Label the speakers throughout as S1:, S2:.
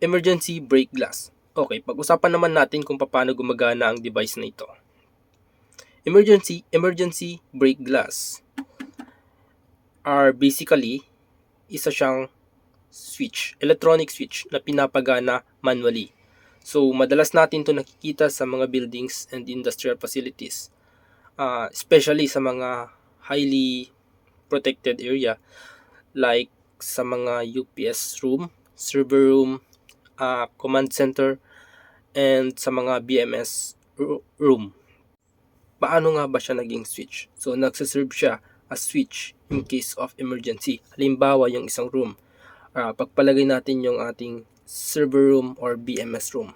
S1: Emergency brake glass. Okay, pag-usapan naman natin kung paano gumagana ang device na ito. Emergency brake glass are basically isa siyang switch, electronic switch na pinapagana manually. So, madalas natin ito nakikita sa mga buildings and industrial facilities, especially sa mga highly protected area like sa mga UPS room, server room, command center, and sa mga BMS room. Paano nga ba siya naging switch? So, nagsaserve siya as switch in case of emergency. Halimbawa, yung isang room, pagpalagay natin yung ating server room or BMS room.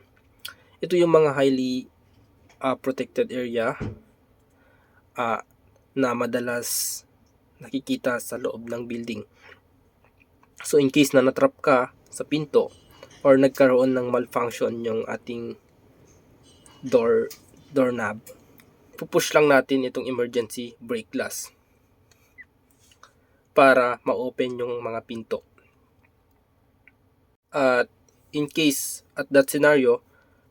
S1: Ito yung mga highly protected area na madalas nakikita sa loob ng building. So, in case na natrap ka sa pinto or nagkaroon ng malfunction yung ating doorknob, pupush lang natin itong emergency brake glass para ma-open yung mga pinto. At in case at that scenario,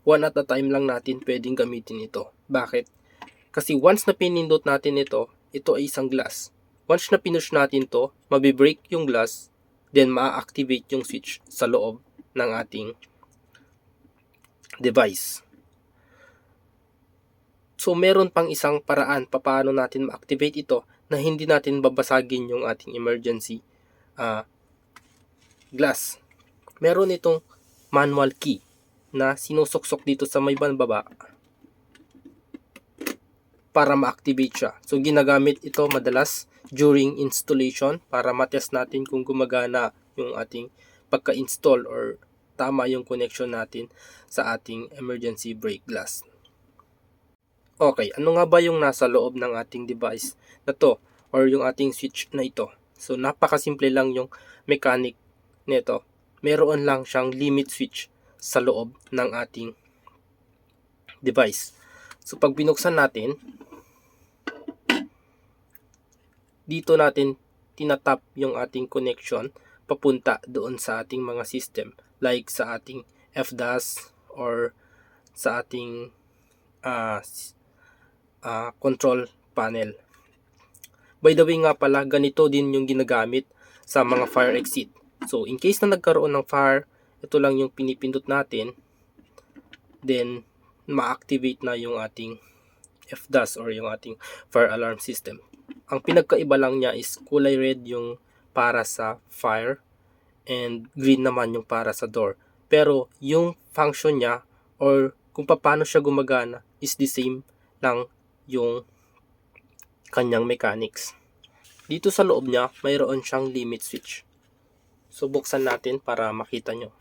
S1: one at a time lang natin pwedeng gamitin ito. Bakit? Kasi once na pinindot natin ito ay isang glass. Once na pinush natin to, mabibreak yung glass, then ma-activate yung switch sa loob ng ating device. So, meron pang isang paraan paano natin ma-activate ito na hindi natin babasagin yung ating emergency glass. Meron itong manual key na sinusuksok dito sa may baba para ma-activate siya. So, ginagamit ito madalas during installation para matest natin kung gumagana yung ating pagka-install or tama yung connection natin sa ating emergency brake glass. Okay, ano nga ba yung nasa loob ng ating device na to or yung ating switch na ito? So, napakasimple lang yung mechanic nito. Meron lang siyang limit switch sa loob ng ating device. So, pag binuksan natin, dito natin tinatap yung ating connection papunta doon sa ating mga system like sa ating FDAS or sa ating control panel. By the way nga pala, ganito din yung ginagamit sa mga fire exit. So, in case na nagkaroon ng fire, ito lang yung pinipindot natin, then ma-activate na yung ating FDAS or yung ating fire alarm system. Ang pinagkaiba lang niya is kulay red yung para sa fire and green naman yung para sa door. Pero yung function niya or kung paano siya gumagana is the same lang yung kanyang mechanics. Dito sa loob niya, mayroon siyang limit switch. So, buksan natin para makita nyo.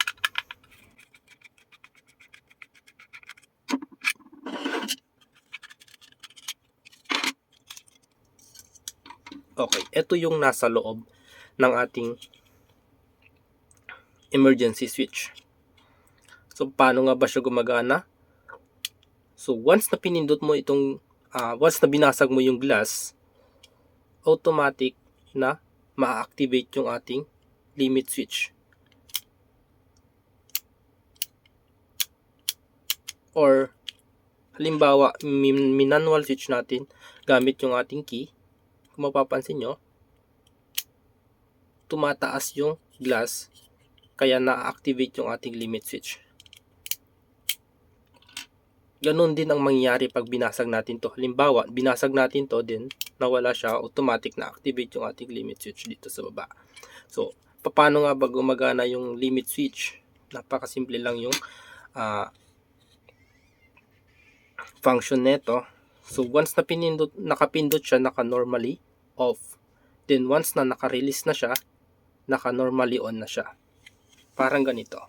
S1: Okay, ito yung nasa loob ng ating emergency switch. So, paano nga ba siya gumagana? So, once na pinindot mo itong, once na binasag mo yung glass, automatic na ma-activate yung ating limit switch. Or, halimbawa, manual switch natin gamit yung ating key. Kung mapapansin nyo, tumataas yung glass kaya na-activate yung ating limit switch. Ganun din ang mangyayari pag binasag natin to. Halimbawa, binasag natin to, then nawala siya, automatic na activate yung ating limit switch dito sa baba. So, paano nga ba gumagana yung limit switch? Napakasimple lang yung function nito. So, once na nakapindot siya, naka-normally off. Then, once na naka-release na siya, naka-normally on na siya. Parang ganito.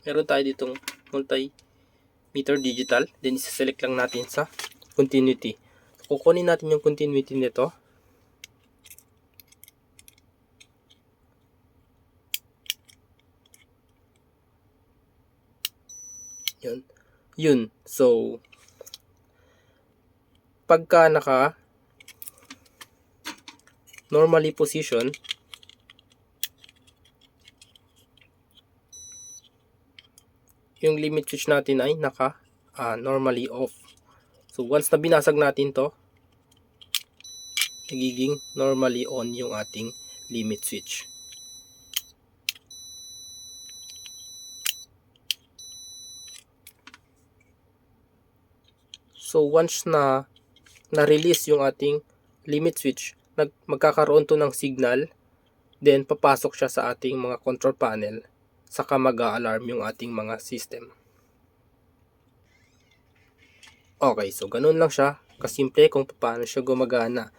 S1: Meron tayo ditong multimeter digital. Then, isa-select lang natin sa continuity. Kukunin natin yung continuity nito. Yun. So, pagka normally position, yung limit switch natin ay normally off. So once na binasag natin to, nagiging normally on yung ating limit switch. So once na na-release yung ating limit switch, magkakaroon to ng signal, then papasok siya sa ating mga control panel, saka mag-a-alarm yung ating mga system. Okay, so ganun lang siya kasimple kung paano siya gumagana.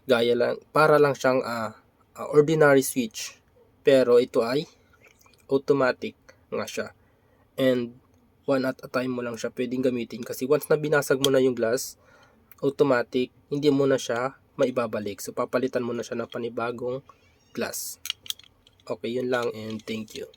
S1: Gaya lang, para lang siyang ordinary switch, pero ito ay automatic nga siya. And one at a time mo lang siya pwedeng gamitin, kasi once na binasag mo na yung glass, automatic, hindi mo na siya maibabalik. So papalitan mo na siya ng panibagong glass. Okay, yun lang, and thank you.